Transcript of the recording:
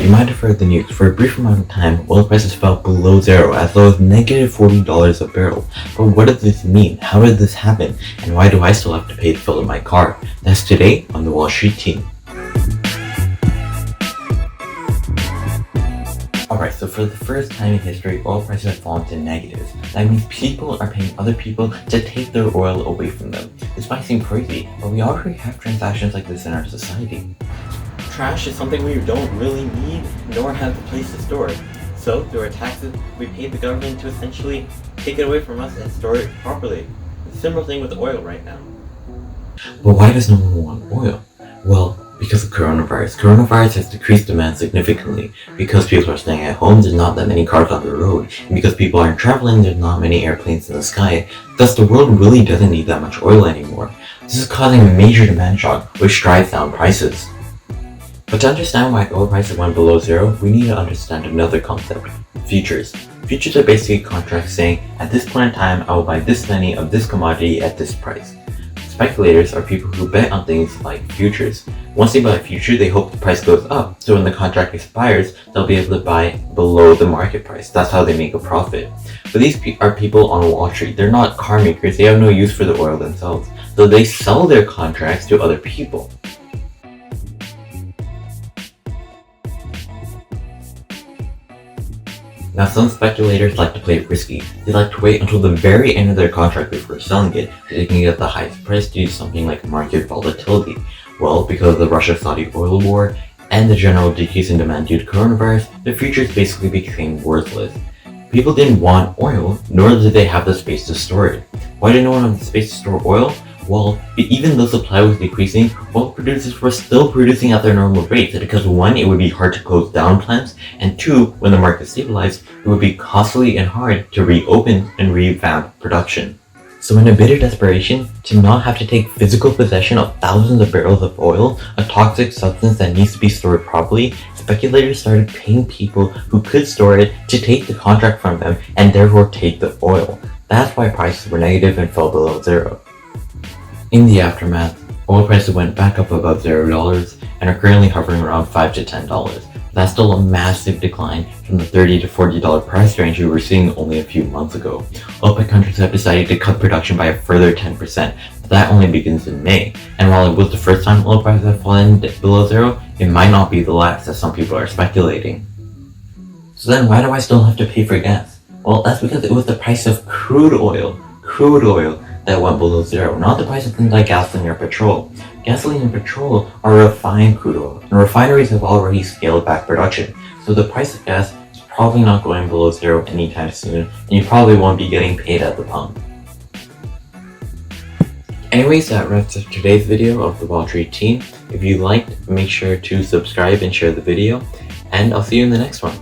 you might have heard the news. For a brief amount of time, oil prices fell below zero, as low as negative $40 a barrel. But what does this mean? How did this happen? And why do I still have to pay to fill up my car? That's today on the Wall Street Team. Alright, so for the first time in history, oil prices have fallen to negatives. That means people are paying other people to take their oil away from them. This might seem crazy, but we already have transactions like this in our society. Trash is something we don't really need, nor have the place to store it. So, through our taxes, we pay the government to essentially take it away from us and store it properly. It's a similar thing with oil right now. But why does no one want oil? Well, because of coronavirus. Coronavirus has decreased demand significantly. Because people are staying at home, there's not that many cars on the road. And because people aren't traveling, there's not many airplanes in the sky. Thus, the world really doesn't need that much oil anymore. This is causing a major demand shock, which drives down prices. But to understand why oil prices went below zero, we need to understand another concept: futures. Futures are basically contracts saying, at this point in time, I will buy this many of this commodity at this price. Speculators are people who bet on things like futures. Once they buy a future, they hope the price goes up, so when the contract expires, they'll be able to buy below the market price. That's how they make a profit. But these are people on Wall Street. They're not car makers. They have no use for the oil themselves, so they sell their contracts to other people. Now, some speculators like to play it risky. They like to wait until the very end of their contract before selling it, so they can get the highest price to use something like market volatility. Well, because of the Russia-Saudi oil war and the general decrease in demand due to coronavirus, the futures basically became worthless. People didn't want oil, nor did they have the space to store it. Why did no one have the space to store oil? Well, even though supply was decreasing, oil producers were still producing at their normal rates, because one, it would be hard to close down plants, and two, when the market stabilized, it would be costly and hard to reopen and revamp production. So in a bit of desperation, to not have to take physical possession of thousands of barrels of oil, a toxic substance that needs to be stored properly, speculators started paying people who could store it to take the contract from them and therefore take the oil. That's why prices were negative and fell below zero. In the aftermath, oil prices went back up above $0 and are currently hovering around $5 to $10. That's still a massive decline from the $30 to $40 price range we were seeing only a few months ago. OPEC countries have decided to cut production by a further 10%, but that only begins in May. And while it was the first time oil prices have fallen below zero, it might not be the last, as some people are speculating. So then why do I still have to pay for gas? Well, that's because it was the price of crude oil that went below zero, not the price of things like gasoline or petrol. Gasoline and petrol are refined crude oil, and refineries have already scaled back production, so the price of gas is probably not going below zero anytime soon, and you probably won't be getting paid at the pump. Anyways, that wraps up today's video of the Wall Street Team. If you liked, make sure to subscribe and share the video, and I'll see you in the next one.